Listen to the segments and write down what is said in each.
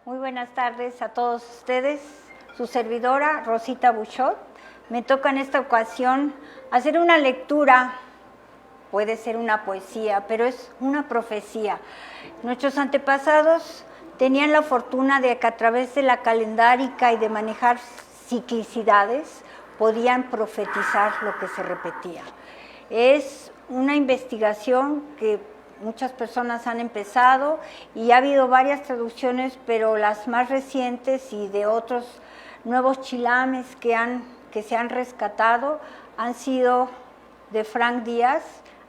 Muy buenas tardes a todos ustedes. Su servidora, Rosita Buchot. Me toca en esta ocasión hacer una lectura, puede ser una poesía, pero es una profecía. Nuestros antepasados tenían la fortuna de que a través de la calendárica y de manejar ciclicidades podían profetizar lo que se repetía. Es una investigación que muchas personas han empezado y ha habido varias traducciones, pero las más recientes y de otros nuevos chilames que se han rescatado han sido de Frank Díaz,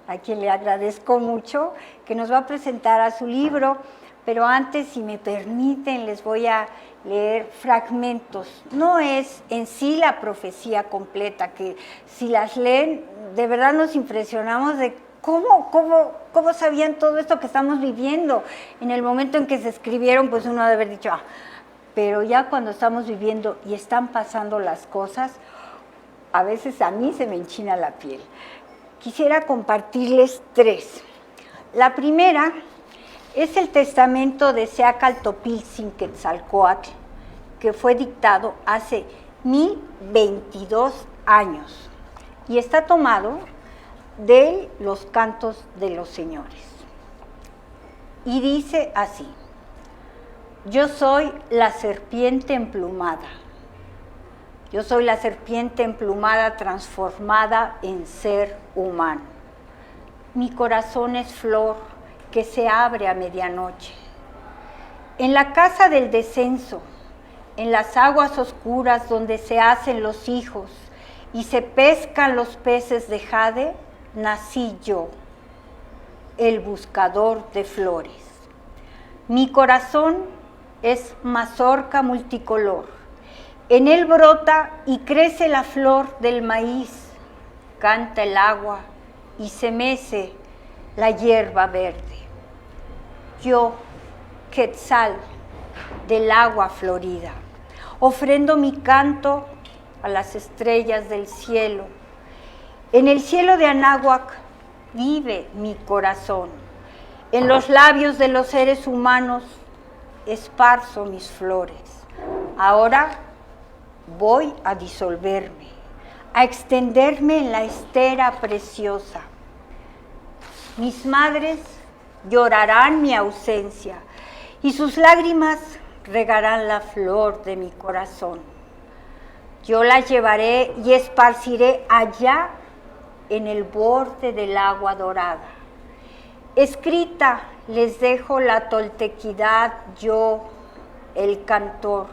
a quien le agradezco mucho, que nos va a presentar a su libro, pero antes, si me permiten, les voy a leer fragmentos. No es en sí la profecía completa, que si las leen, de verdad nos impresionamos de ¿Cómo sabían todo esto que estamos viviendo? En el momento en que se escribieron, pues uno debe haber dicho, pero ya cuando estamos viviendo y están pasando las cosas, a veces a mí se me enchina la piel. Quisiera compartirles tres. La primera es el testamento de Seacaltopiltzin-Quetzalcóatl, que fue dictado hace 1022 años y está tomado de los cantos de los señores. Y dice así: yo soy la serpiente emplumada. Yo soy la serpiente emplumada transformada en ser humano. Mi corazón es flor que se abre a medianoche. En la casa del descenso, en las aguas oscuras donde se hacen los hijos y se pescan los peces de jade, nací yo, el buscador de flores. Mi corazón es mazorca multicolor. En él brota y crece la flor del maíz, canta el agua y se mece la hierba verde. Yo, Quetzal, del agua florida, ofrendo mi canto a las estrellas del cielo. En el cielo de Anáhuac vive mi corazón. En los labios de los seres humanos esparzo mis flores. Ahora voy a disolverme, a extenderme en la estera preciosa. Mis madres llorarán mi ausencia y sus lágrimas regarán la flor de mi corazón. Yo la llevaré y esparciré allá en el borde del agua dorada. Escrita les dejo la toltequidad, yo, el cantor.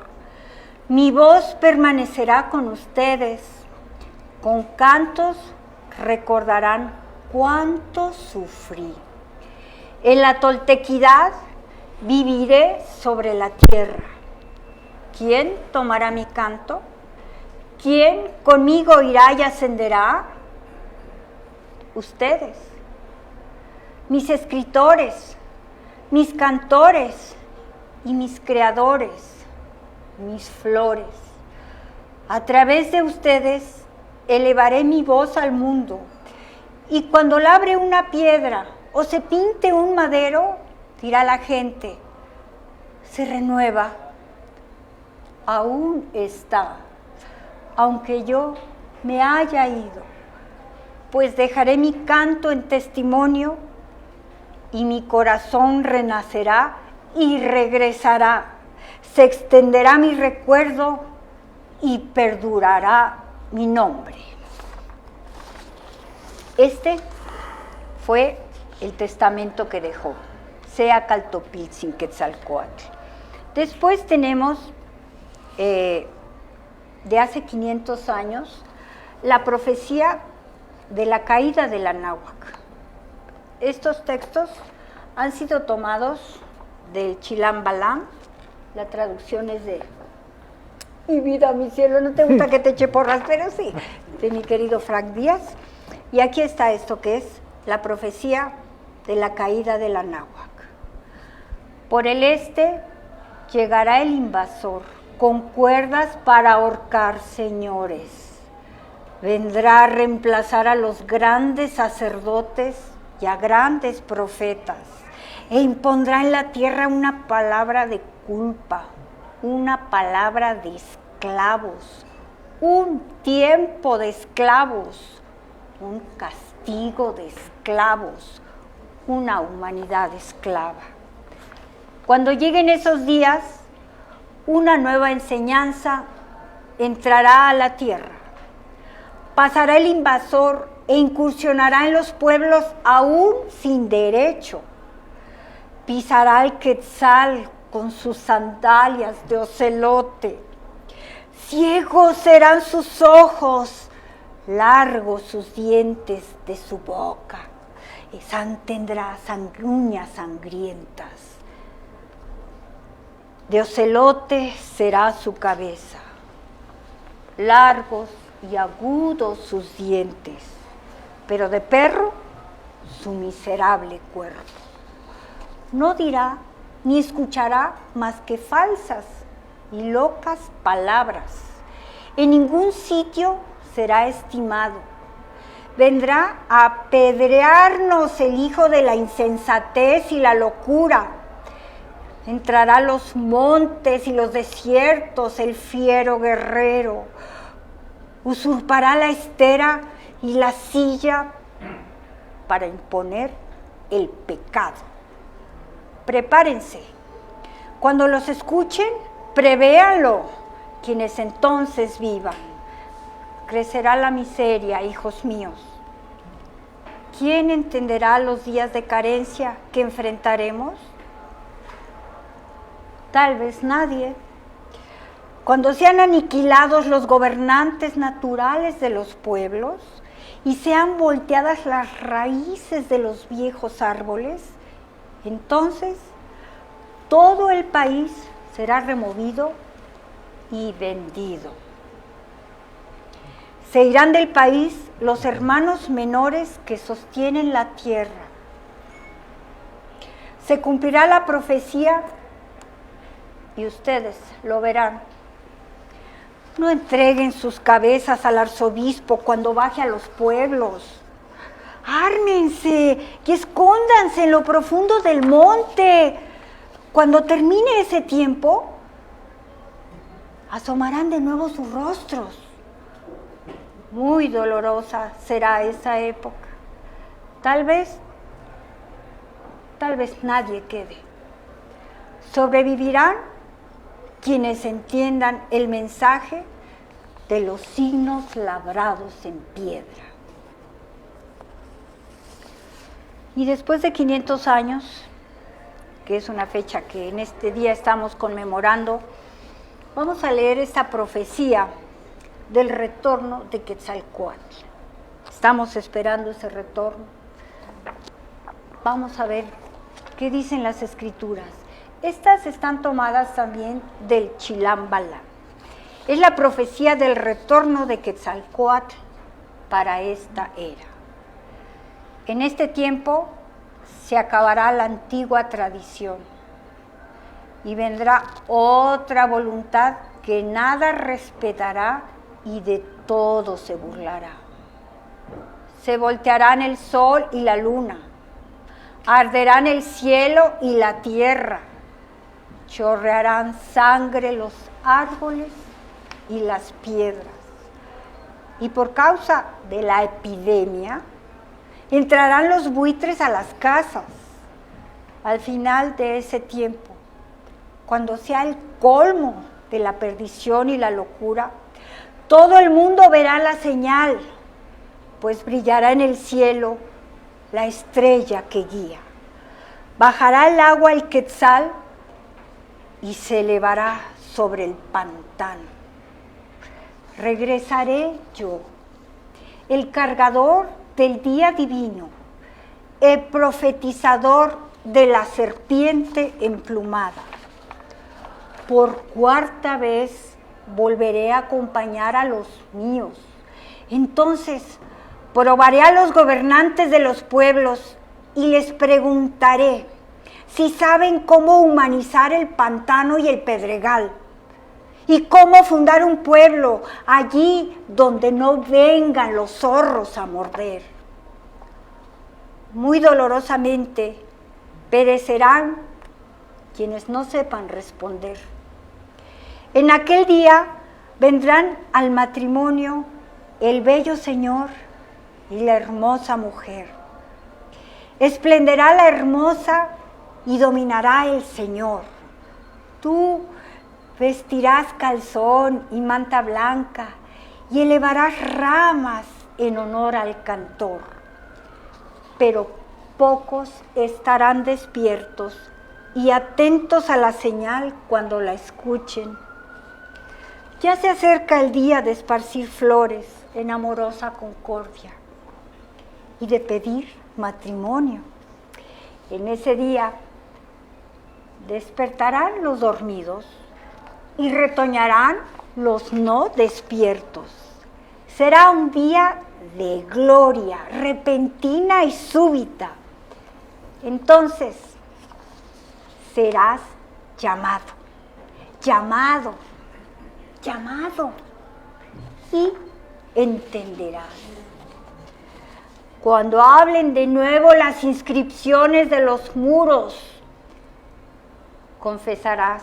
Mi voz permanecerá con ustedes. Con cantos recordarán cuánto sufrí. En la toltequidad viviré sobre la tierra. ¿Quién tomará mi canto? ¿Quién conmigo irá y ascenderá? Ustedes, mis escritores, mis cantores y mis creadores, mis flores. A través de ustedes elevaré mi voz al mundo, y cuando labre una piedra o se pinte un madero, dirá la gente, se renueva, aún está, aunque yo me haya ido. Pues dejaré mi canto en testimonio y mi corazón renacerá y regresará. Se extenderá mi recuerdo y perdurará mi nombre. Este fue el testamento que dejó Seacaltopiltzin-Quetzalcóatl. Después tenemos, de hace 500 años, la profecía de la caída del Anáhuac. Estos textos han sido tomados del Chilam Balam. La traducción es de mi vida, mi cielo, no te gusta que te eche porras, pero sí, de mi querido Frank Díaz. Y aquí está esto que es la profecía de la caída del Anáhuac. Por el este llegará el invasor con cuerdas para ahorcar señores. Vendrá a reemplazar a los grandes sacerdotes y a grandes profetas, e impondrá en la tierra una palabra de culpa, una palabra de esclavos, un tiempo de esclavos, un castigo de esclavos, una humanidad esclava. Cuando lleguen esos días, una nueva enseñanza entrará a la tierra. Pasará el invasor e incursionará en los pueblos aún sin derecho. Pisará el quetzal con sus sandalias de ocelote. Ciegos serán sus ojos, largos sus dientes de su boca. Tendrá uñas sangrientas. De ocelote será su cabeza, largos y agudos sus dientes, pero de perro su miserable cuerpo. No dirá ni escuchará más que falsas y locas palabras. En ningún sitio será estimado. Vendrá a apedrearnos el hijo de la insensatez y la locura. Entrará a los montes y los desiertos el fiero guerrero. Usurpará la estera y la silla para imponer el pecado. Prepárense. Cuando los escuchen, prevéanlo. Quienes entonces vivan. Crecerá la miseria, hijos míos. ¿Quién entenderá los días de carencia que enfrentaremos? Tal vez nadie. Cuando sean aniquilados los gobernantes naturales de los pueblos y sean volteadas las raíces de los viejos árboles, entonces todo el país será removido y vendido. Se irán del país los hermanos menores que sostienen la tierra. Se cumplirá la profecía y ustedes lo verán. No entreguen sus cabezas al arzobispo cuando baje a los pueblos. Ármense y escóndanse en lo profundo del monte. Cuando termine ese tiempo, asomarán de nuevo sus rostros. Muy dolorosa será esa época. Tal vez nadie quede. Sobrevivirán quienes entiendan el mensaje de los signos labrados en piedra. Y después de 500 años, que es una fecha que en este día estamos conmemorando, vamos a leer esta profecía del retorno de Quetzalcóatl. Estamos esperando ese retorno. Vamos a ver qué dicen las escrituras. Estas están tomadas también del Chilam Balam. Es la profecía del retorno de Quetzalcóatl para esta era. En este tiempo se acabará la antigua tradición y vendrá otra voluntad que nada respetará y de todo se burlará. Se voltearán el sol y la luna, arderán el cielo y la tierra, chorrearán sangre los árboles y las piedras. Y por causa de la epidemia, entrarán los buitres a las casas. Al final de ese tiempo, cuando sea el colmo de la perdición y la locura, todo el mundo verá la señal, pues brillará en el cielo la estrella que guía. Bajará el agua el quetzal y se elevará sobre el pantano. Regresaré yo, el cargador del día divino, el profetizador de la serpiente emplumada. Por cuarta vez volveré a acompañar a los míos. Entonces probaré a los gobernantes de los pueblos y les preguntaré si saben cómo humanizar el pantano y el pedregal y cómo fundar un pueblo allí donde no vengan los zorros a morder. Muy dolorosamente perecerán quienes no sepan responder. En aquel día vendrán al matrimonio el bello Señor y la hermosa mujer. Esplenderá la hermosa y dominará el Señor. Tú vestirás calzón y manta blanca y elevarás ramas en honor al cantor. Pero pocos estarán despiertos y atentos a la señal cuando la escuchen. Ya se acerca el día de esparcir flores en amorosa concordia y de pedir matrimonio. En ese día despertarán los dormidos y retoñarán los no despiertos. Será un día de gloria, repentina y súbita. Entonces serás llamado y entenderás. Cuando hablen de nuevo las inscripciones de los muros, confesarás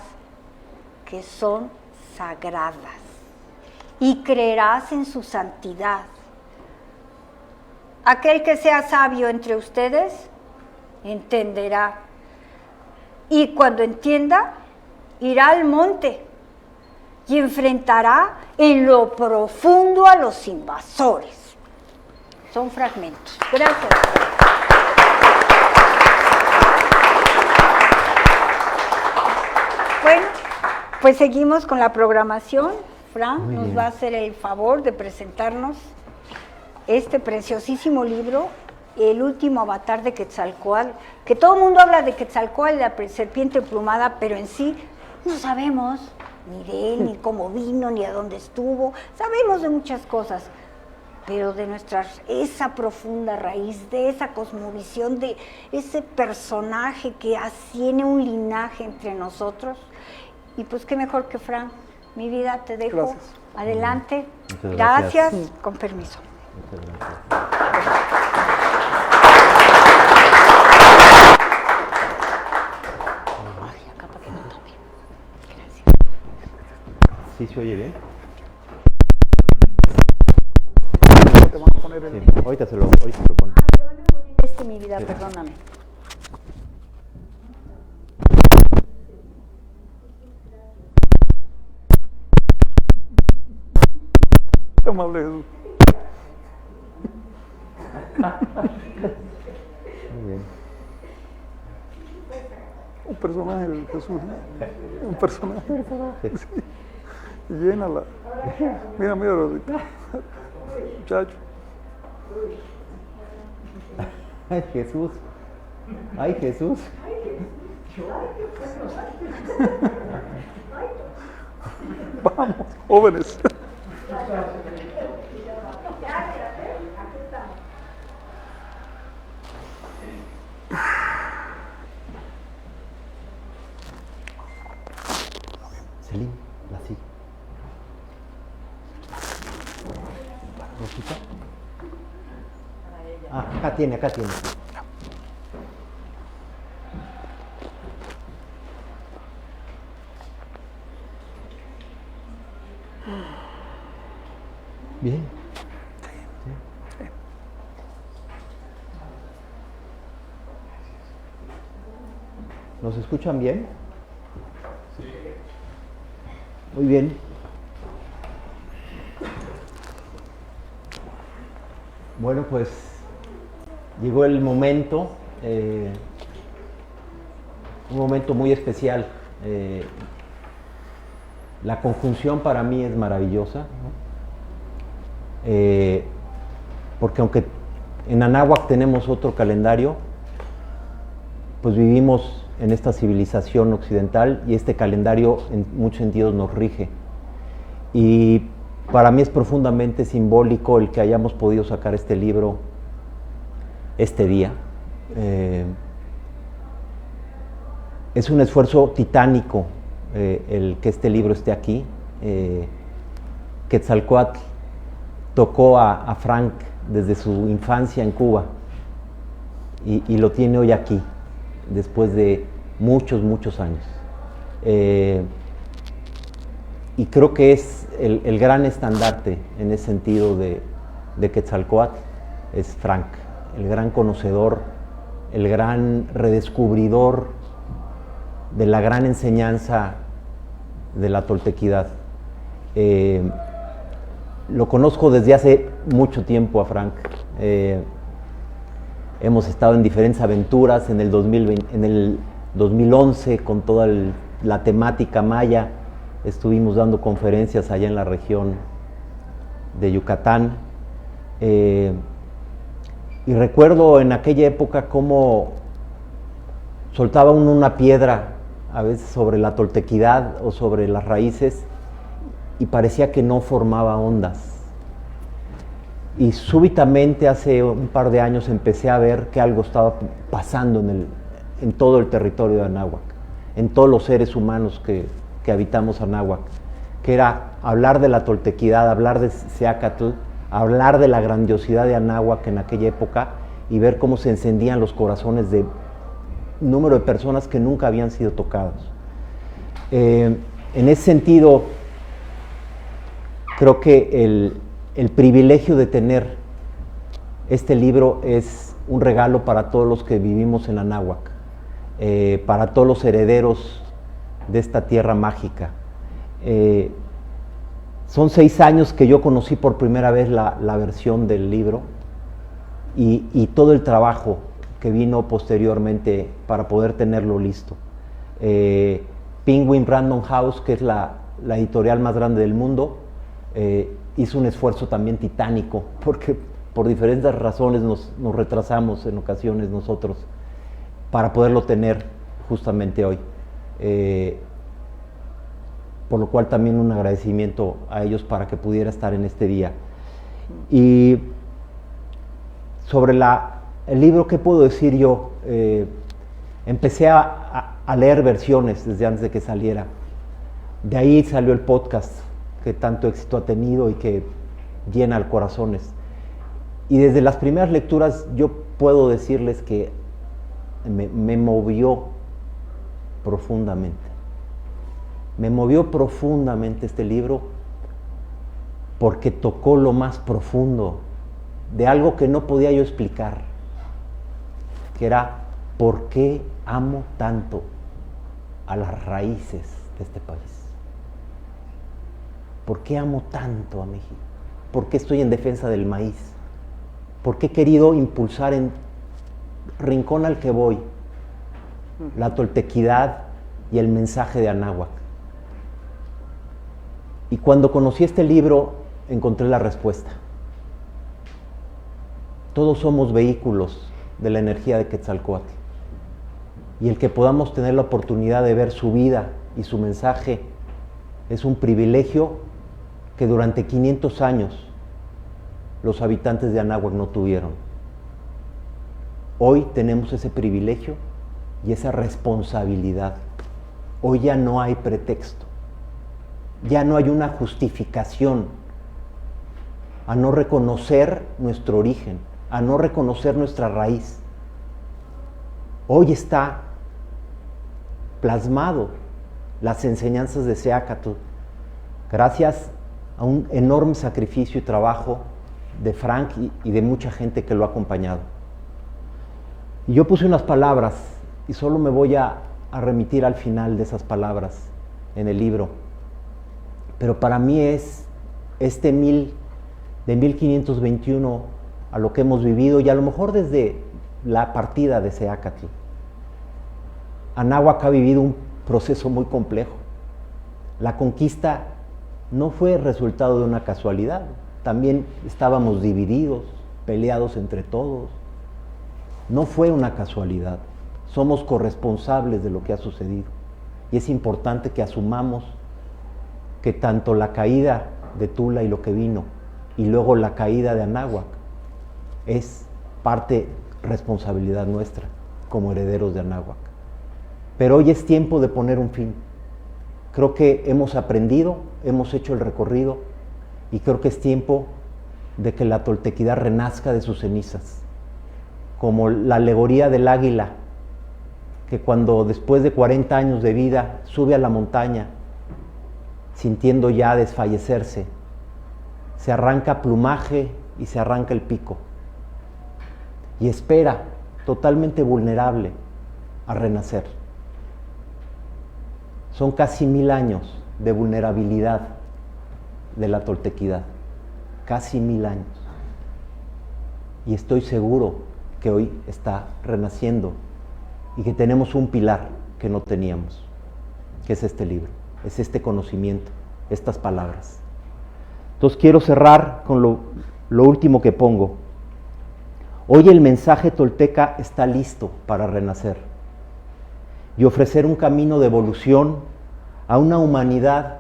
que son sagradas y creerás en su santidad. Aquel que sea sabio entre ustedes entenderá, y cuando entienda, irá al monte y enfrentará en lo profundo a los invasores. Son fragmentos. Gracias. Bueno, pues seguimos con la programación. Fran nos va a hacer el favor de presentarnos este preciosísimo libro, El último avatar de Quetzalcóatl, que todo el mundo habla de Quetzalcóatl, la serpiente plumada, pero en sí no sabemos ni de él, ni cómo vino, ni a dónde estuvo. Sabemos de muchas cosas, pero de esa profunda raíz, de esa cosmovisión, de ese personaje que tiene un linaje entre nosotros. Y pues qué mejor que Fran. Mi vida, te dejo. Gracias. Adelante. Muchas gracias. Con permiso. Muchas gracias. Ay, acá para que no tome. Gracias. ¿Sí se oye bien? Te van a poner el... Sí, ahorita se lo ponen. Mi vida, Sí. perdóname. Qué amable Jesús. Muy bien. Un personaje el Jesús, ¿no? Un personaje. Sí. Llénala. Mira, Rosita. Muchacho. Ay, Jesús. Ay, Jesús. Vamos, jóvenes. Selim, la sigue. Rosita. Ah, acá tiene. Bien. Sí. ¿Nos escuchan bien? Sí. Muy bien. Bueno, pues llegó el momento, un momento muy especial. La conjunción para mí es maravillosa, porque aunque en Anáhuac tenemos otro calendario, pues vivimos en esta civilización occidental y este calendario en muchos sentidos nos rige. Y para mí es profundamente simbólico el que hayamos podido sacar este libro este día. Es un esfuerzo titánico el que este libro esté aquí. Quetzalcóatl tocó a Frank desde su infancia en Cuba y lo tiene hoy aquí, después de muchos años. y creo que es el gran estandarte en ese sentido de Quetzalcóatl, es Frank, el gran conocedor, el gran redescubridor de la gran enseñanza de la toltequidad. Lo conozco desde hace mucho tiempo a Frank. Hemos estado en diferentes aventuras en el 2011 con toda la temática maya. Estuvimos dando conferencias allá en la región de Yucatán. Y recuerdo en aquella época cómo soltaba uno una piedra a veces sobre la toltequidad o sobre las raíces y parecía que no formaba ondas. Y súbitamente hace un par de años empecé a ver que algo estaba pasando en todo el territorio de Anáhuac, en todos los seres humanos que habitamos Anáhuac, que era hablar de la toltequidad, hablar de Seacatl, hablar de la grandiosidad de Anáhuac en aquella época y ver cómo se encendían los corazones de un número de personas que nunca habían sido tocados. En ese sentido, creo que el privilegio de tener este libro es un regalo para todos los que vivimos en Anáhuac, para todos los herederos de esta tierra mágica. Son 6 años que yo conocí por primera vez la versión del libro y todo el trabajo que vino posteriormente para poder tenerlo listo. Penguin Random House, que es la editorial más grande del mundo, hizo un esfuerzo también titánico, porque por diferentes razones nos retrasamos en ocasiones nosotros para poderlo tener justamente hoy. Por lo cual también un agradecimiento a ellos para que pudiera estar en este día. Y sobre el libro, ¿qué puedo decir yo? Empecé a leer versiones desde antes de que saliera. De ahí salió el podcast, que tanto éxito ha tenido y que llena corazones. Y desde las primeras lecturas yo puedo decirles que me movió profundamente. Me movió profundamente este libro porque tocó lo más profundo de algo que no podía yo explicar, que era por qué amo tanto a las raíces de este país. ¿Por qué amo tanto a México? ¿Por qué estoy en defensa del maíz? ¿Por qué he querido impulsar en rincón al que voy la toltequidad y el mensaje de Anáhuac? Y cuando conocí este libro, encontré la respuesta. Todos somos vehículos de la energía de Quetzalcóatl. Y el que podamos tener la oportunidad de ver su vida y su mensaje es un privilegio que durante 500 años los habitantes de Anáhuac no tuvieron. Hoy tenemos ese privilegio y esa responsabilidad. Hoy ya no hay pretexto. Ya no hay una justificación a no reconocer nuestro origen, a no reconocer nuestra raíz. Hoy está plasmado las enseñanzas de Seacatl gracias a un enorme sacrificio y trabajo de Frank y de mucha gente que lo ha acompañado. Y yo puse unas palabras y solo me voy a remitir al final de esas palabras en el libro. Pero para mí es de 1521 a lo que hemos vivido y a lo mejor desde la partida de Seacatl. Anáhuac ha vivido un proceso muy complejo. La conquista no fue resultado de una casualidad. También estábamos divididos, peleados entre todos. No fue una casualidad. Somos corresponsables de lo que ha sucedido. Y es importante que asumamos que tanto la caída de Tula y lo que vino, y luego la caída de Anáhuac, es parte responsabilidad nuestra como herederos de Anáhuac. Pero hoy es tiempo de poner un fin. Creo que hemos aprendido, hemos hecho el recorrido, y creo que es tiempo de que la toltequidad renazca de sus cenizas, como la alegoría del águila, que cuando después de 40 años de vida sube a la montaña sintiendo ya desfallecerse. Se arranca plumaje y se arranca el pico. Y espera, totalmente vulnerable, a renacer. Son casi 1000 años de vulnerabilidad de la toltequidad. Casi 1000 años. Y estoy seguro que hoy está renaciendo y que tenemos un pilar que no teníamos, que es este libro, es este conocimiento, estas palabras. Entonces quiero cerrar con lo último que pongo. Hoy el mensaje tolteca está listo para renacer y ofrecer un camino de evolución a una humanidad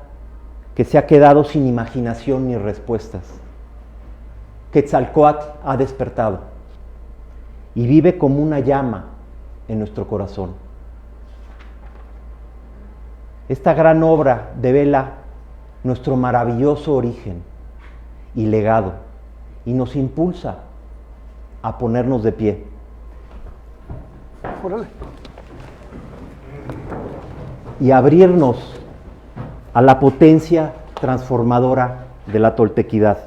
que se ha quedado sin imaginación ni respuestas. Quetzalcóatl ha despertado y vive como una llama en nuestro corazón. Esta gran obra devela nuestro maravilloso origen y legado y nos impulsa a ponernos de pie. Órale. Y abrirnos a la potencia transformadora de la toltequidad.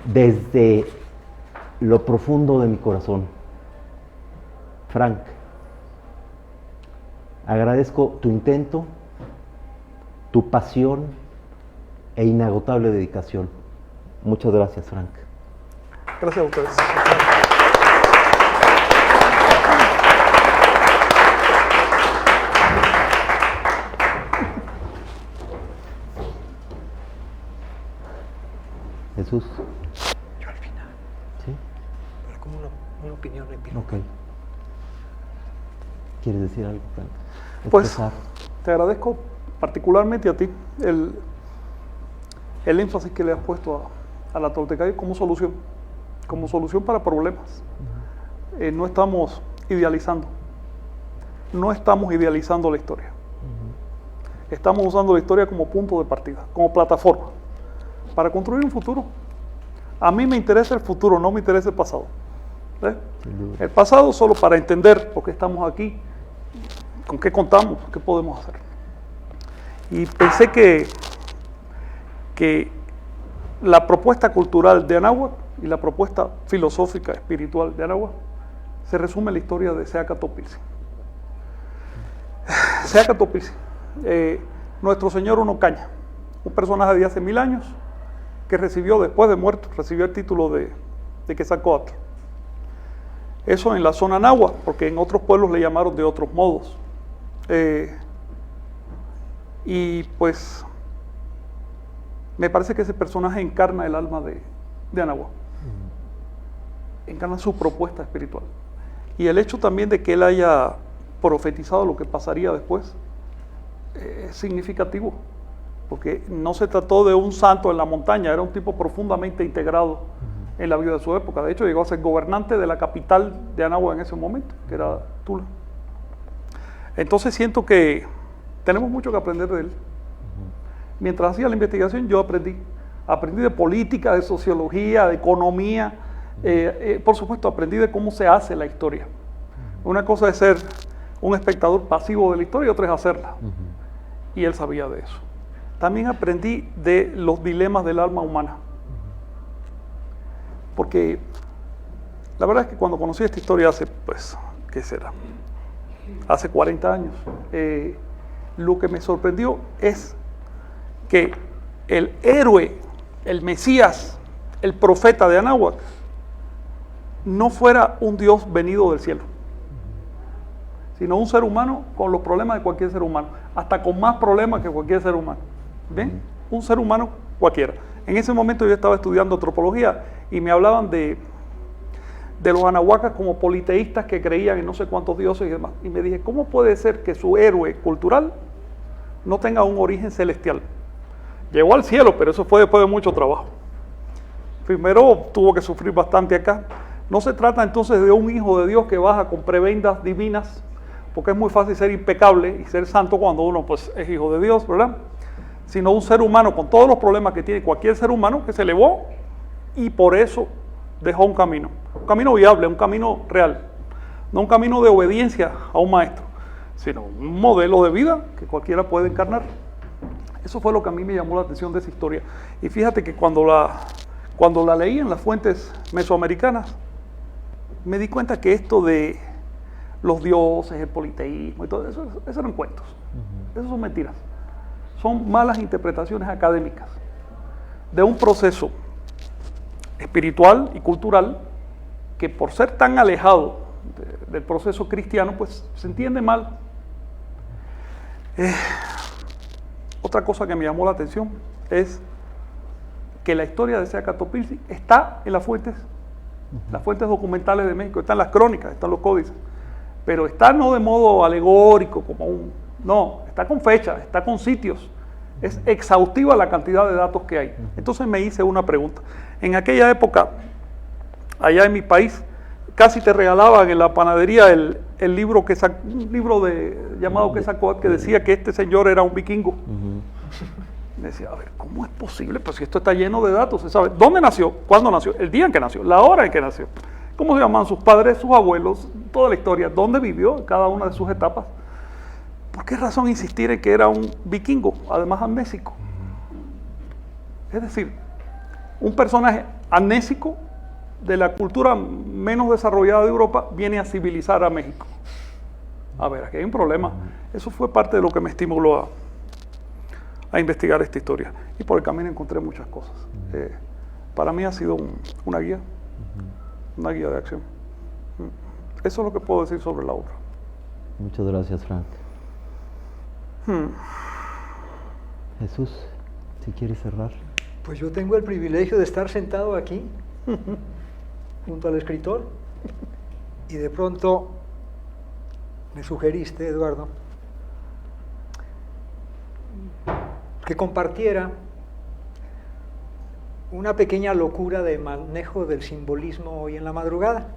Desde lo profundo de mi corazón, Frank, agradezco tu intento, tu pasión e inagotable dedicación. Muchas gracias, Frank. Gracias a ustedes. Jesús. Yo al final. ¿Sí? Pero como una opinión en vivo. Ok. ¿Quieres decir algo, Frank? Pues Expresar. te agradezco particularmente a ti el énfasis que le has puesto a la toltecayo como solución para problemas. No estamos idealizando la historia. Estamos usando la historia como punto de partida, como plataforma, para construir un futuro. A mí me interesa el futuro, no me interesa el pasado. El pasado solo para entender por qué estamos aquí, con qué contamos, qué podemos hacer. Y pensé que la propuesta cultural de Anáhuac y la propuesta filosófica, espiritual de Anáhuac se resume en la historia de Seaca Topilzi. Seaca Topilzi, nuestro señor Unocaña, un personaje de hace 1000 años que recibió, después de muerto, recibió el título de Quetzalcóatl. Eso en la zona náhuatl, porque en otros pueblos le llamaron de otros modos. Y pues me parece que ese personaje encarna el alma de Anáhuac. Encarna su propuesta espiritual. Y el hecho también de que él haya profetizado lo que pasaría después es significativo, porque no se trató de un santo en la montaña, era un tipo profundamente integrado en la vida de su época. De hecho, llegó a ser gobernante de la capital de Anáhuac en ese momento, que era Tula. Entonces siento que tenemos mucho que aprender de él. Mientras hacía la investigación, yo aprendí de política, de sociología, de economía, por supuesto, aprendí de cómo se hace la historia. Una cosa es ser un espectador pasivo de la historia y otra es hacerla. Y él sabía de eso. También aprendí de los dilemas del alma humana. Porque la verdad es que cuando conocí esta historia hace, pues, ¿qué será? Hace 40 años. Lo que me sorprendió es que el héroe, el Mesías, el profeta de Anáhuac, no fuera un Dios venido del cielo, sino un ser humano con los problemas de cualquier ser humano, hasta con más problemas que cualquier ser humano. ¿Ven? Un ser humano cualquiera. En ese momento yo estaba estudiando antropología y me hablaban de los anahuacas como politeístas que creían en no sé cuántos dioses y demás. Y me dije, ¿cómo puede ser que su héroe cultural no tenga un origen celestial? Llegó al cielo, pero eso fue después de mucho trabajo. Primero tuvo que sufrir bastante acá. No se trata entonces de un hijo de Dios que baja con prebendas divinas, porque es muy fácil ser impecable y ser santo cuando uno pues es hijo de Dios, ¿verdad? Sino un ser humano con todos los problemas que tiene cualquier ser humano que se elevó y por eso dejó un camino viable, un camino real, no un camino de obediencia a un maestro, sino un modelo de vida que cualquiera puede encarnar. Eso fue lo que a mí me llamó la atención de esa historia. Y fíjate que cuando la leí en las fuentes mesoamericanas, me di cuenta que esto de los dioses, el politeísmo y todo eso eran cuentos. Eso son mentiras. Son malas interpretaciones académicas de un proceso espiritual y cultural que, por ser tan alejado del proceso cristiano, pues se entiende mal. Otra cosa que me llamó la atención es que la historia de Seacatopilsi está en las fuentes documentales de México, están las crónicas, están los códices, pero está no de modo alegórico, no, está con fechas, está con sitios, es exhaustiva la cantidad de datos que hay. Entonces me hice una pregunta. En aquella época, allá en mi país, casi te regalaban en la panadería el libro un libro llamado Quetzalcóatl, que decía que este señor era un vikingo. Me decía, a ver, ¿cómo es posible? Pues si esto está lleno de datos, se sabe dónde nació, cuándo nació, el día en que nació, la hora en que nació, cómo se llamaban sus padres, sus abuelos, toda la historia, dónde vivió, cada una de sus etapas. ¿Por qué razón insistir en que era un vikingo, además amnésico? Es decir, un personaje amnésico de la cultura menos desarrollada de Europa viene a civilizar a México. A ver, aquí hay un problema. Eso fue parte de lo que me estimuló a investigar esta historia. Y por el camino encontré muchas cosas. Para mí ha sido una guía de acción. Eso es lo que puedo decir sobre la obra. Muchas gracias, Frank. Jesús, si quieres cerrar. Pues yo tengo el privilegio de estar sentado aquí, junto al escritor, y de pronto me sugeriste, Eduardo, que compartiera una pequeña locura de manejo del simbolismo hoy en la madrugada.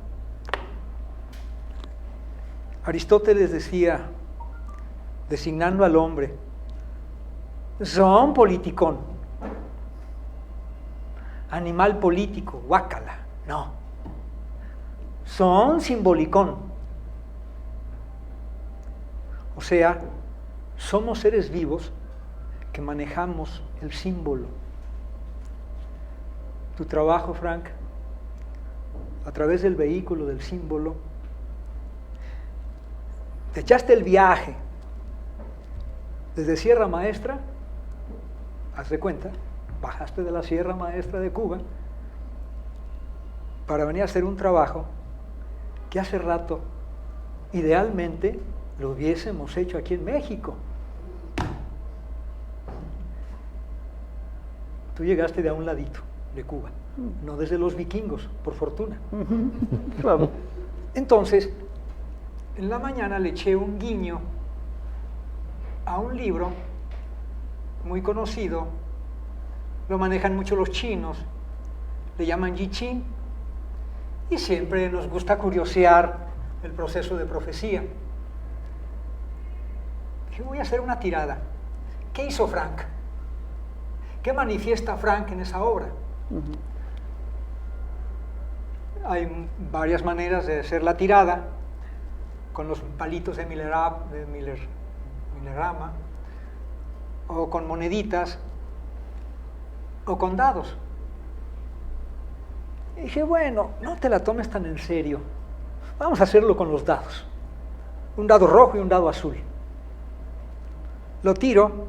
Aristóteles decía, designando al hombre, son politicón, animal político, guácala, no, son simbolicón. O sea, somos seres vivos que manejamos el símbolo. Tu trabajo, Frank, a través del vehículo del símbolo, te echaste el viaje desde Sierra Maestra, haz de cuenta, bajaste de la Sierra Maestra de Cuba para venir a hacer un trabajo que hace rato, idealmente, lo hubiésemos hecho aquí en México. Tú llegaste de a un ladito de Cuba, no desde los vikingos, por fortuna. Claro. Entonces, en la mañana le eché un guiño a un libro muy conocido, lo manejan mucho los chinos, le llaman I Ching, y siempre nos gusta curiosear el proceso de profecía. Dije, voy a hacer una tirada. ¿Qué hizo Frank? ¿Qué manifiesta Frank en esa obra? Hay varias maneras de hacer la tirada, con los palitos de Millerama, o con moneditas, o con dados. Y dije, bueno, no te la tomes tan en serio, vamos a hacerlo con los dados, un dado rojo y un dado azul. Lo tiro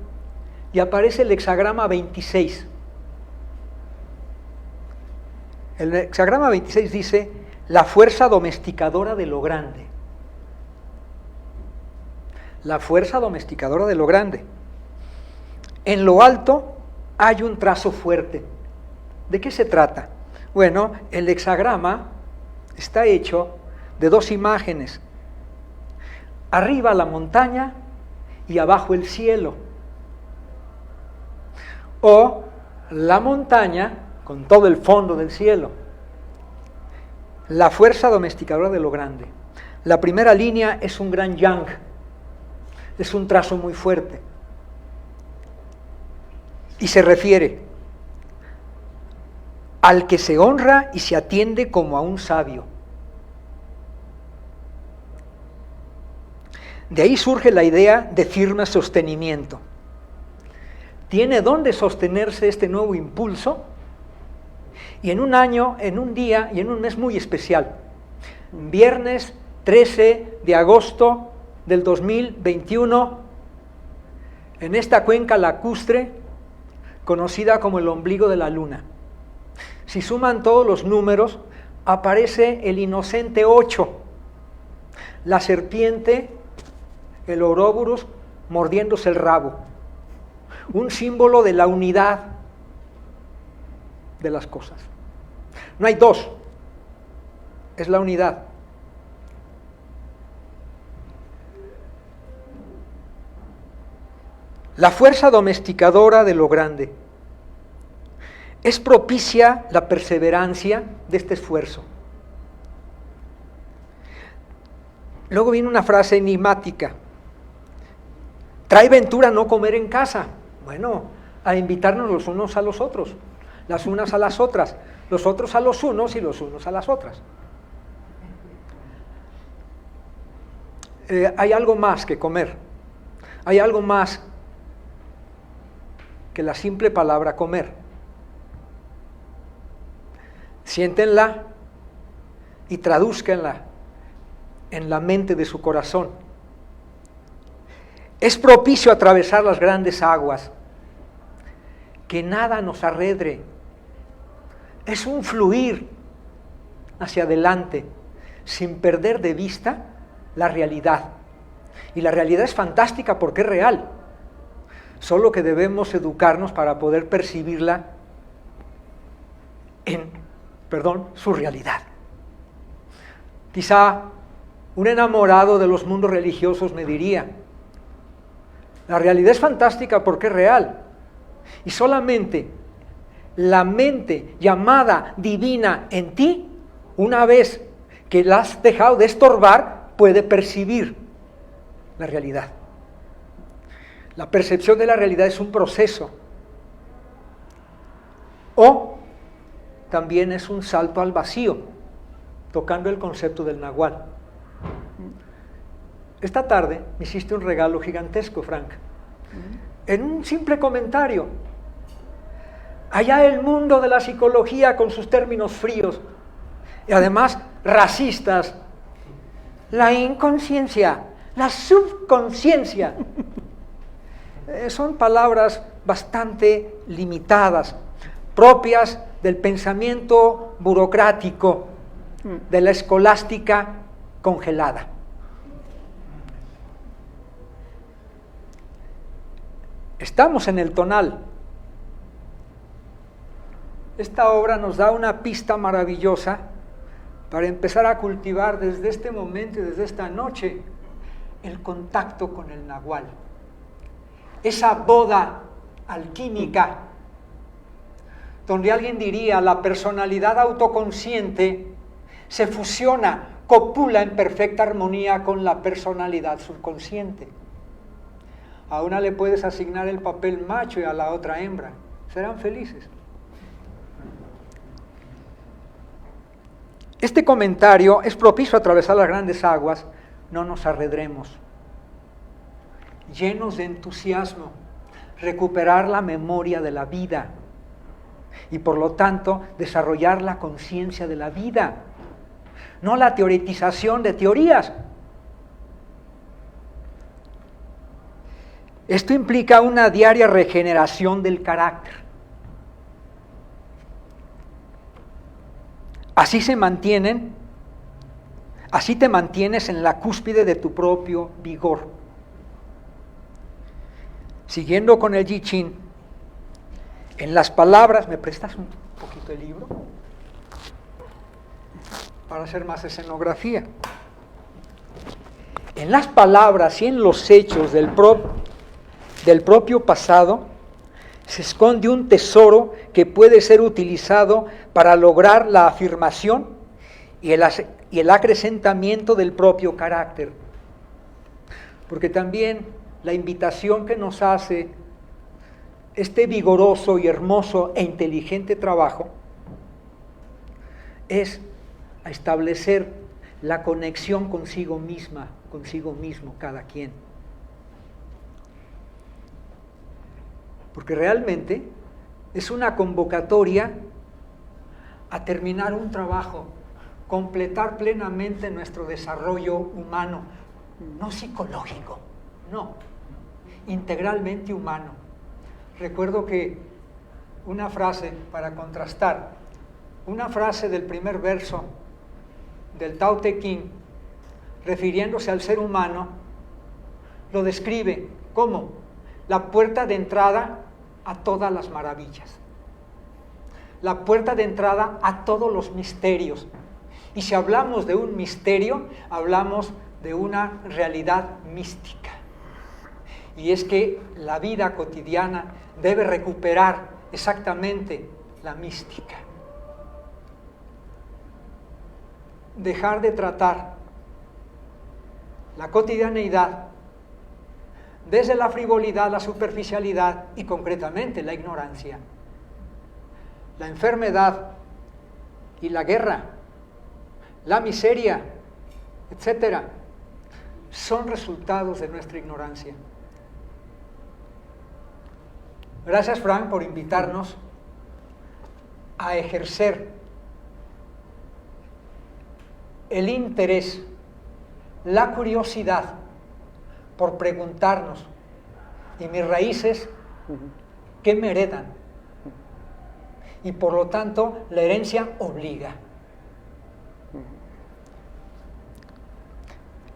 y aparece el hexagrama 26. El hexagrama 26 dice, la fuerza domesticadora de lo grande. La fuerza domesticadora de lo grande. En lo alto hay un trazo fuerte. ¿De qué se trata? Bueno, el hexagrama está hecho de dos imágenes. Arriba la montaña y abajo el cielo. O la montaña con todo el fondo del cielo. La fuerza domesticadora de lo grande. La primera línea es un gran yang. Es un trazo muy fuerte. Y se refiere al que se honra y se atiende como a un sabio. De ahí surge la idea de firme sostenimiento. ¿Tiene dónde sostenerse este nuevo impulso? Y en un año, en un día y en un mes muy especial, viernes 13 de agosto del 2021, en esta cuenca lacustre, conocida como el ombligo de la luna. Si suman todos los números, aparece el inocente 8, la serpiente, el Ouroboros, mordiéndose el rabo, un símbolo de la unidad de las cosas. No hay dos, es la unidad. La fuerza domesticadora de lo grande. Es propicia la perseverancia de este esfuerzo. Luego viene una frase enigmática. Trae ventura no comer en casa. Bueno, a invitarnos los unos a los otros, las unas a las otras, los otros a los unos y los unos a las otras. Hay algo más que comer. Hay algo más que la simple palabra comer. Siéntenla y tradúzcanla en la mente de su corazón. Es propicio atravesar las grandes aguas, que nada nos arredre. Es un fluir hacia adelante, sin perder de vista la realidad. Y la realidad es fantástica porque es real. Solo que debemos educarnos para poder percibirla en su realidad. Quizá un enamorado de los mundos religiosos me diría, la realidad es fantástica porque es real, y solamente la mente llamada divina en ti, una vez que la has dejado de estorbar, puede percibir la realidad. La percepción de la realidad es un proceso, o también es un salto al vacío, tocando el concepto del nahual. Esta tarde me hiciste un regalo gigantesco, Frank, en un simple comentario. Allá el mundo de la psicología con sus términos fríos y además racistas, la inconsciencia, la subconsciencia, son palabras bastante limitadas, propias del pensamiento burocrático, de la escolástica congelada. Estamos en el tonal. Esta obra nos da una pista maravillosa para empezar a cultivar desde este momento y desde esta noche el contacto con el nahual. Esa boda alquímica donde alguien diría la personalidad autoconsciente se fusiona, copula en perfecta armonía con la personalidad subconsciente. A una le puedes asignar el papel macho y a la otra hembra. Serán felices. Este comentario es propicio a atravesar las grandes aguas, no nos arredremos. Llenos de entusiasmo, recuperar la memoria de la vida y por lo tanto desarrollar la conciencia de la vida, no la teoretización de teorías. Esto implica una diaria regeneración del carácter. Así te mantienes en la cúspide de tu propio vigor. Siguiendo con el I Ching, en las palabras, ¿me prestas un poquito el libro? Para hacer más escenografía. En las palabras y en los hechos del propio pasado se esconde un tesoro que puede ser utilizado para lograr la afirmación y el acrecentamiento del propio carácter. Porque también la invitación que nos hace este vigoroso y hermoso e inteligente trabajo es a establecer la conexión consigo misma, consigo mismo cada quien. Porque realmente es una convocatoria a terminar un trabajo, completar plenamente nuestro desarrollo humano, no psicológico, no, integralmente humano. Recuerdo que una frase para contrastar, una frase del primer verso del Tao Te Ching, refiriéndose al ser humano, lo describe como la puerta de entrada a todas las maravillas, la puerta de entrada a todos los misterios. Y si hablamos de un misterio, hablamos de una realidad mística. Y es que la vida cotidiana debe recuperar exactamente la mística. Dejar de tratar la cotidianeidad desde la frivolidad, la superficialidad y concretamente la ignorancia. La enfermedad y la guerra, la miseria, etcétera, son resultados de nuestra ignorancia. Gracias, Frank, por invitarnos a ejercer el interés, la curiosidad por preguntarnos, ¿y mis raíces qué me heredan? Y por lo tanto, la herencia obliga.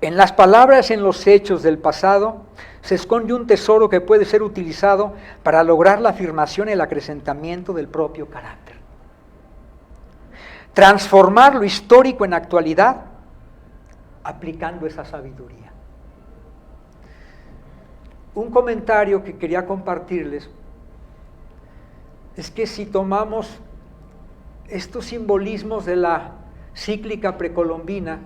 En las palabras y en los hechos del pasado se esconde un tesoro que puede ser utilizado para lograr la afirmación y el acrecentamiento del propio carácter. Transformar lo histórico en actualidad aplicando esa sabiduría. Un comentario que quería compartirles es que si tomamos estos simbolismos de la cíclica precolombina,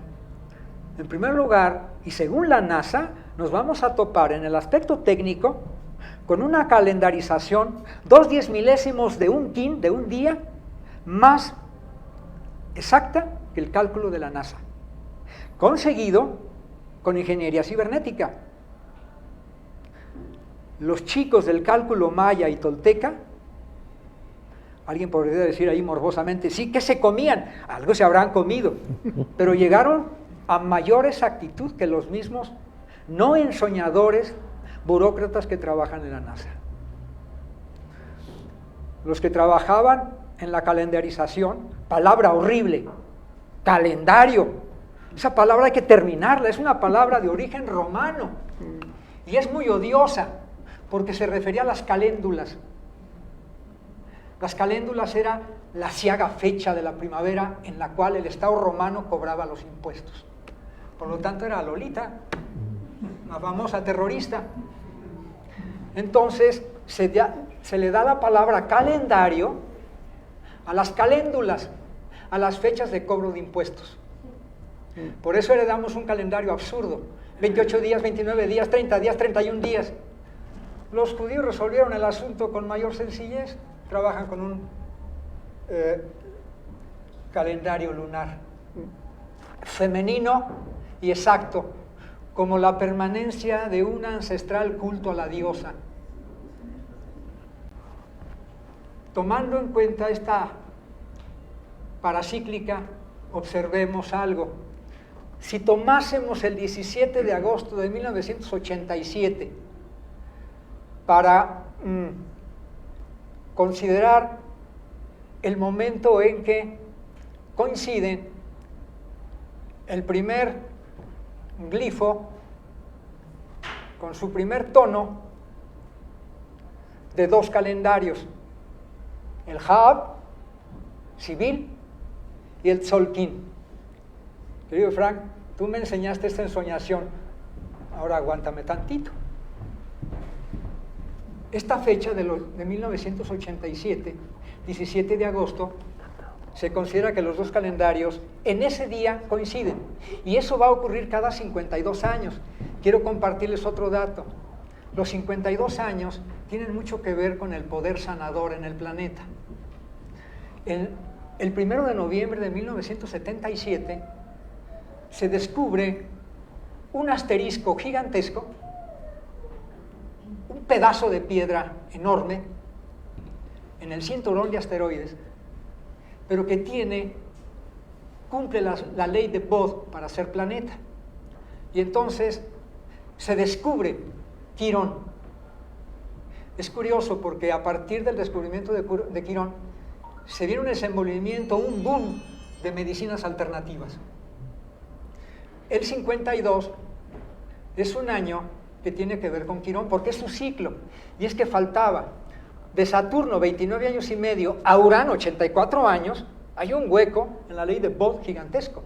en primer lugar, y según la NASA, nos vamos a topar en el aspecto técnico con una calendarización 2/10 de un kin, de un día, más exacta que el cálculo de la NASA, conseguido con ingeniería cibernética. Los chicos del cálculo maya y tolteca, alguien podría decir ahí morbosamente, sí, ¿qué se comían? Algo se habrán comido, pero llegaron a mayor exactitud que los mismos no ensoñadores burócratas que trabajan en la NASA. Los que trabajaban en la calendarización, palabra horrible, calendario, esa palabra hay que terminarla, es una palabra de origen romano y es muy odiosa porque se refería a las caléndulas. Las caléndulas era la ciaga fecha de la primavera en la cual el Estado romano cobraba los impuestos. Por lo tanto era Lolita, una famosa terrorista. Entonces se le da la palabra calendario a las caléndulas, a las fechas de cobro de impuestos. Por eso heredamos un calendario absurdo, 28 días, 29 días, 30 días, 31 días. Los judíos resolvieron el asunto con mayor sencillez, trabajan con un calendario lunar femenino y exacto, como la permanencia de un ancestral culto a la diosa. Tomando en cuenta esta paracíclica, observemos algo. Si tomásemos el 17 de agosto de 1987 para considerar el momento en que coinciden el primer glifo con su primer tono de dos calendarios, el Hab civil y el Tzolk'in. Querido Frank, tú me enseñaste esta ensoñación, ahora aguántame tantito. Esta fecha de 1987, 17 de agosto, se considera que los dos calendarios en ese día coinciden. Y eso va a ocurrir cada 52 años. Quiero compartirles otro dato. Los 52 años tienen mucho que ver con el poder sanador en el planeta. El 1 de noviembre de 1977 se descubre un asterisco gigantesco, un pedazo de piedra enorme en el cinturón de asteroides, pero que cumple la ley de Bode para ser planeta. Y entonces se descubre Quirón. Es curioso porque a partir del descubrimiento de Quirón se viene un desenvolvimiento, un boom de medicinas alternativas. El 52 es un año que tiene que ver con Quirón porque es su ciclo, y es que faltaba de Saturno 29 años y medio a Urano 84 años, hay un hueco en la ley de Bode gigantesco.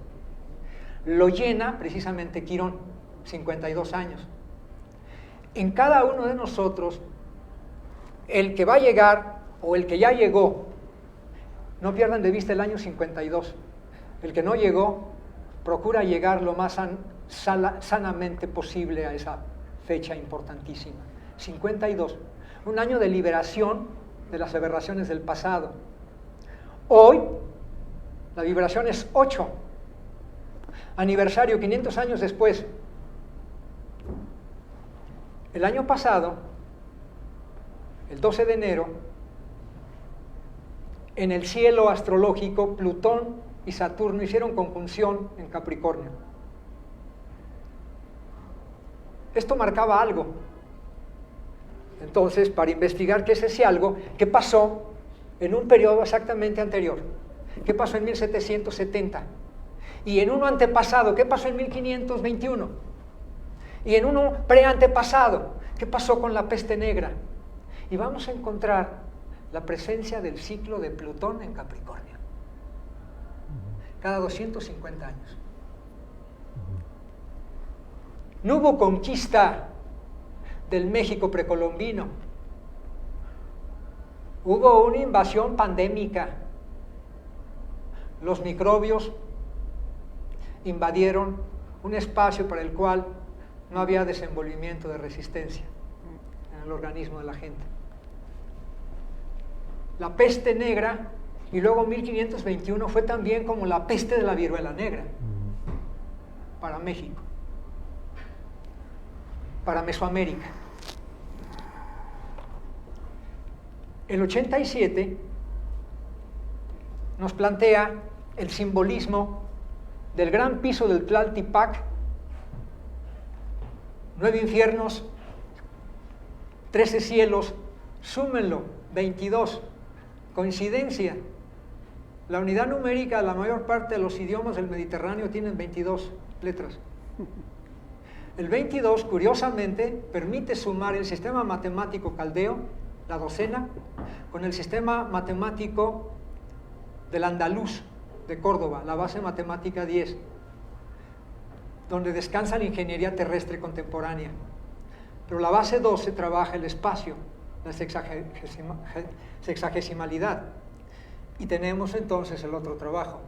Lo llena precisamente Quirón, 52 años. En cada uno de nosotros, el que va a llegar o el que ya llegó, no pierdan de vista el año 52. El que no llegó, procura llegar lo más sanamente posible a esa fecha importantísima. 52, un año de liberación de las aberraciones del pasado. Hoy, la vibración es 8. Aniversario, 500 años después. El año pasado, el 12 de enero, en el cielo astrológico, Plutón y Saturno hicieron conjunción en Capricornio. Esto marcaba algo. Entonces, para investigar qué es ese algo, qué pasó en un periodo exactamente anterior, qué pasó en 1770, y en uno antepasado, qué pasó en 1521, y en uno preantepasado, qué pasó con la peste negra, y vamos a encontrar la presencia del ciclo de Plutón en Capricornio, cada 250 años. No hubo conquista del México precolombino, hubo una invasión pandémica. Los microbios invadieron un espacio para el cual no había desenvolvimiento de resistencia en el organismo de la gente. La peste negra, y luego 1521 fue también como la peste de la viruela negra para México, para Mesoamérica. El 87 nos plantea el simbolismo del gran piso del Tlaltipac, 9 infiernos, 13 cielos, súmenlo, 22. Coincidencia, la unidad numérica, la mayor parte de los idiomas del Mediterráneo tienen 22 letras. El 22, curiosamente, permite sumar el sistema matemático caldeo, la docena, con el sistema matemático del andaluz de Córdoba, la base matemática 10, donde descansa la ingeniería terrestre contemporánea. Pero la base 12 trabaja el espacio, la sexagesimalidad. Y tenemos entonces el otro trabajo: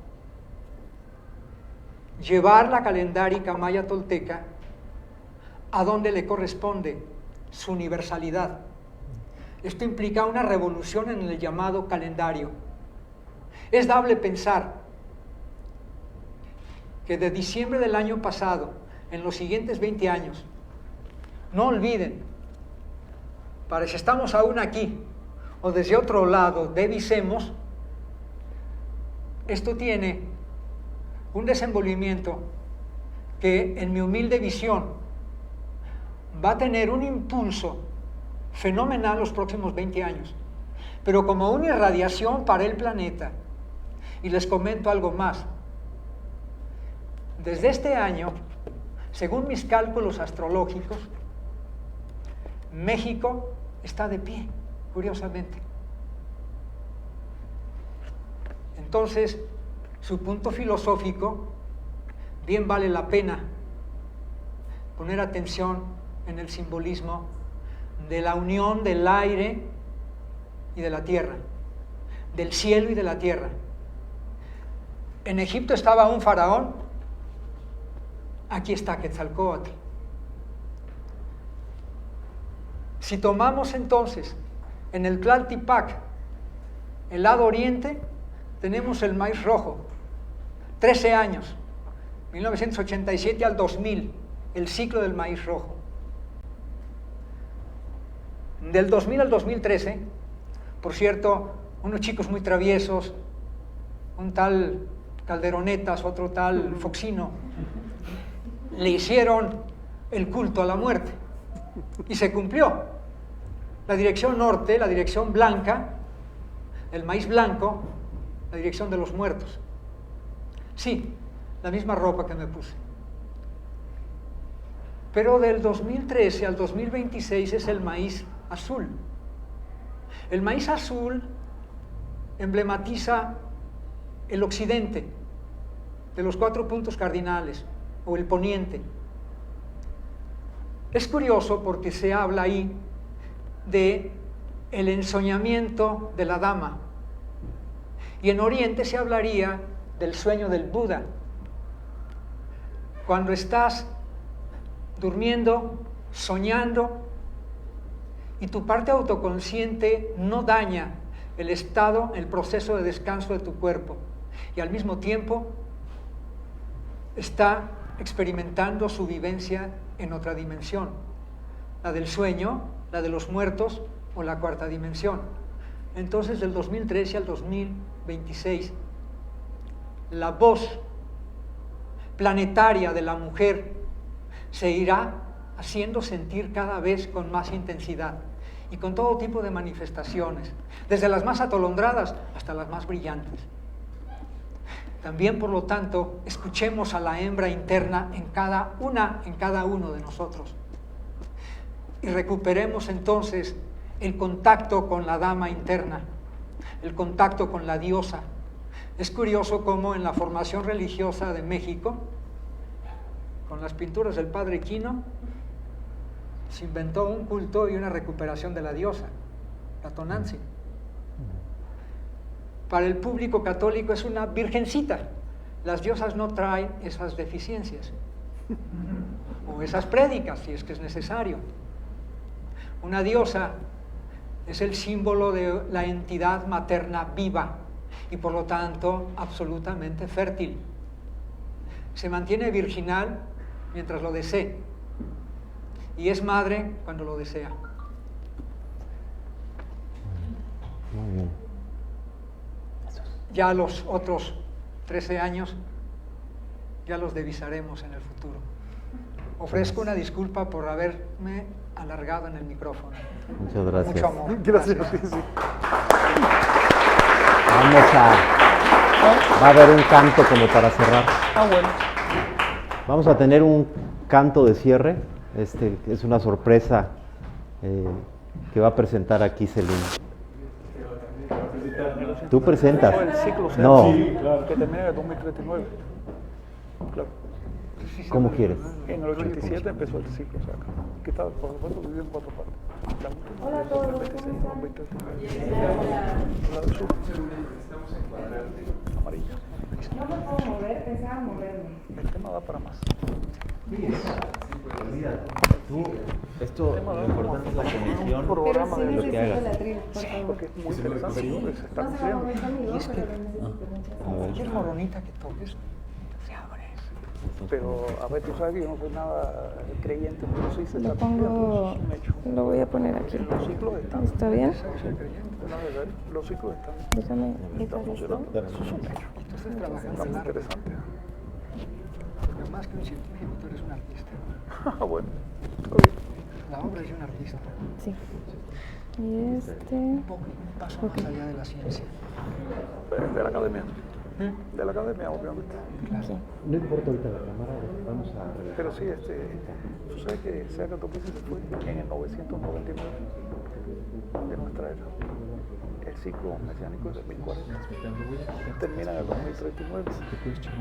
llevar la calendárica maya tolteca a donde le corresponde, su universalidad. Esto implica una revolución en el llamado calendario. Es dable pensar que de diciembre del año pasado, en los siguientes 20 años, no olviden, para si estamos aún aquí o desde otro lado, divisemos, esto tiene un desenvolvimiento que, en mi humilde visión, va a tener un impulso fenomenal los próximos 20 años, pero como una irradiación para el planeta. Y les comento algo más. Desde este año, según mis cálculos astrológicos, México está de pie, curiosamente. Entonces, su punto filosófico, bien vale la pena poner atención en el simbolismo de la unión del aire y de la tierra, del cielo y de la tierra. En Egipto estaba un faraón, aquí está Quetzalcóatl. Si tomamos entonces en el Tlaltipac el lado oriente, tenemos el maíz rojo, 13 años, 1987 al 2000, el ciclo del maíz rojo. Del 2000 al 2013, por cierto, unos chicos muy traviesos, un tal Calderonetas, otro tal Foxino, le hicieron el culto a la muerte y se cumplió. La dirección norte, la dirección blanca, el maíz blanco, la dirección de los muertos. Sí, la misma ropa que me puse. Pero del 2013 al 2026 es el maíz azul. El maíz azul emblematiza el occidente de los 4 puntos cardinales, o el poniente. Es curioso porque se habla ahí de el ensoñamiento de la dama, y en Oriente se hablaría del sueño del Buda. Cuando estás durmiendo, soñando, y tu parte autoconsciente no daña el estado, el proceso de descanso de tu cuerpo, y al mismo tiempo está experimentando su vivencia en otra dimensión, la del sueño, la de los muertos o la cuarta dimensión. Entonces, del 2013 al 2026, la voz planetaria de la mujer se irá haciendo sentir cada vez con más intensidad y con todo tipo de manifestaciones, desde las más atolondradas hasta las más brillantes. También, por lo tanto, escuchemos a la hembra interna en cada uno de nosotros, y recuperemos entonces el contacto con la dama interna, el contacto con la diosa. Es curioso cómo en la formación religiosa de México, con las pinturas del padre Quino, se inventó un culto y una recuperación de la diosa, la Tonantzin. Para el público católico es una virgencita. Las diosas no traen esas deficiencias, o esas prédicas, si es que es necesario. Una diosa es el símbolo de la entidad materna viva y por lo tanto absolutamente fértil. Se mantiene virginal mientras lo desee y es madre cuando lo desea. Muy bien. Ya los otros 13 años ya los divisaremos en el futuro. Ofrezco una disculpa por haberme alargado en el micrófono. Muchas gracias. Mucho amor. Gracias. Sí, sí. Va a haber un canto como para cerrar. Bueno. Vamos a tener un canto de cierre. Es una sorpresa que va a presentar aquí Celine. Tú presentas. El ciclo No. Que termina en el 2039. Claro. ¿Cómo quieres? En el 87 empezó el ciclo, o sea, que está, por supuesto, dividido en 4 partes. Hola a todos, ¿cómo están? La del sur. Amarilla. No me puedo mover, pensaba moverme. El tema da para más. Esto lo importante es la conexión. Un programa Pero sí de lo que necesito hagas. la tril, por favor. porque es muy interesante lo que se está No se va a cumpliendo. mover conmigo, Y es que- pero lo necesito mucho. Cualquier moronita que toques, se abre. Pero, a ver, tú sabes que yo no soy nada creyente, pero sí se Lo está cumpliendo, pongo, es un hecho. lo voy a poner aquí. Los ciclos están. ¿Está bien? No, de verdad, los ciclos están Déjame quitar esto. funcionando. Eso es un hecho. Estás trabajando Está muy largo, interesante. porque más que un científico, tú eres un artista. Bueno, está bien. La obra es de un artista. Sí. Y Un poco, un paso más allá de la ciencia. De la academia. De la academia, obviamente. aquí. No importa ahorita la cámara, vamos a regresar. Pero sí, tú sabes que Seacatopisi se fue en el 999 de nuestra era. El ciclo mesiánico es del 1040. Termina en el 2039.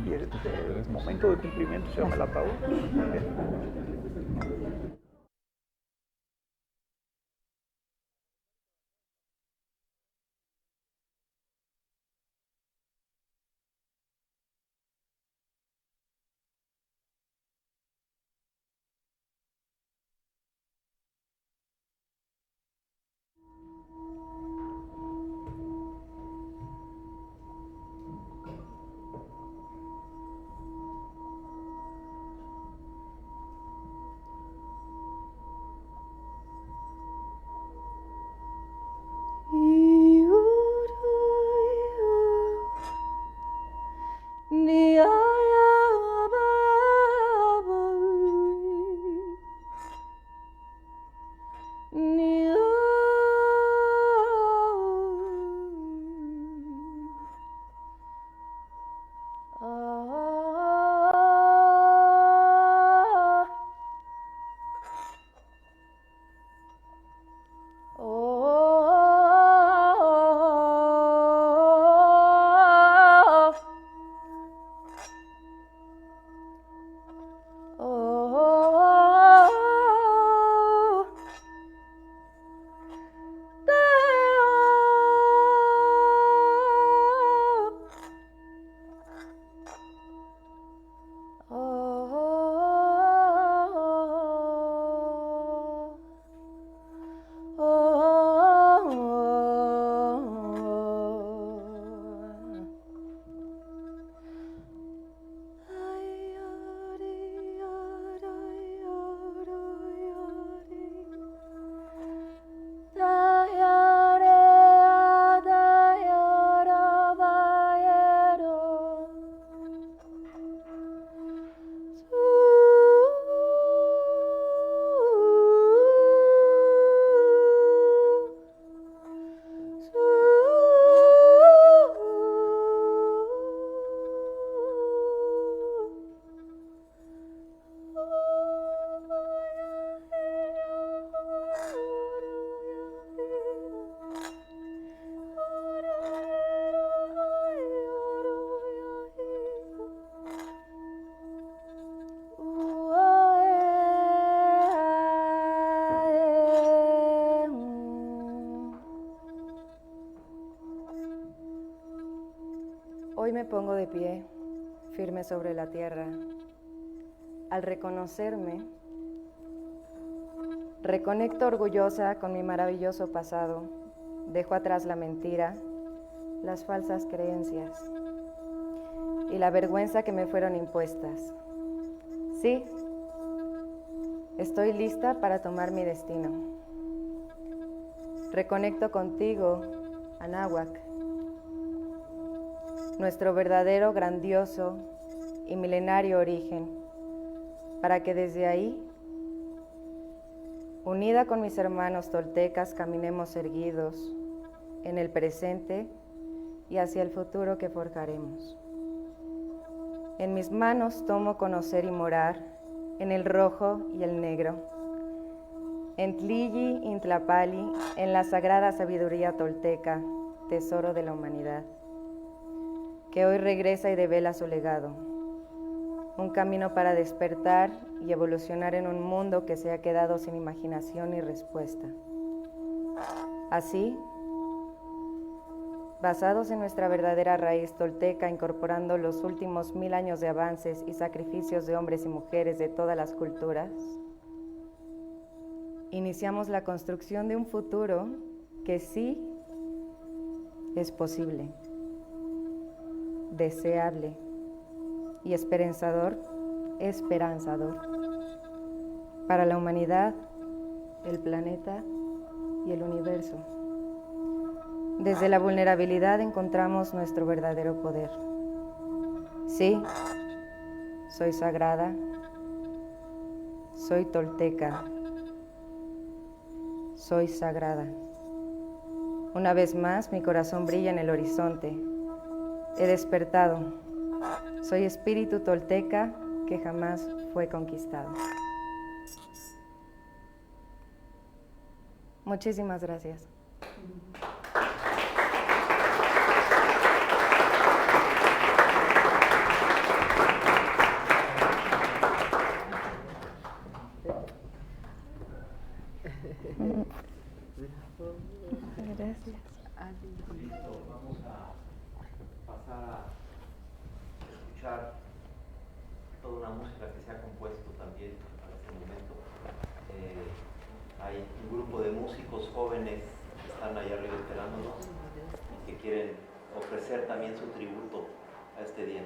Y el momento de cumplimiento se llama el ataúd. Hoy me pongo de pie, firme sobre la tierra. Al reconocerme, reconecto orgullosa con mi maravilloso pasado. Dejo atrás la mentira, las falsas creencias y la vergüenza que me fueron impuestas. Sí, estoy lista para tomar mi destino. Reconecto contigo, Anáhuac, nuestro verdadero, grandioso y milenario origen, para que desde ahí, unida con mis hermanos toltecas, caminemos erguidos en el presente y hacia el futuro que forjaremos. En mis manos tomo conocer y morar en el rojo y el negro, en Tlilli, Intlapali, en la sagrada sabiduría tolteca, tesoro de la humanidad, que hoy regresa y devela su legado, un camino para despertar y evolucionar en un mundo que se ha quedado sin imaginación y respuesta. Así, basados en nuestra verdadera raíz tolteca, incorporando los últimos 1000 años de avances y sacrificios de hombres y mujeres de todas las culturas, iniciamos la construcción de un futuro que sí es posible, deseable y esperanzador para la humanidad, el planeta y el universo. Desde la vulnerabilidad encontramos nuestro verdadero poder. Sí, soy sagrada, soy tolteca, soy sagrada. Una vez más, mi corazón brilla en el horizonte. He despertado. Soy espíritu tolteca que jamás fue conquistado. Muchísimas gracias. Gracias. Vamos a pasar a escuchar toda una música que se ha compuesto también para este momento. Hay un grupo de músicos jóvenes que están allá arriba esperándonos y que quieren ofrecer también su tributo a este día.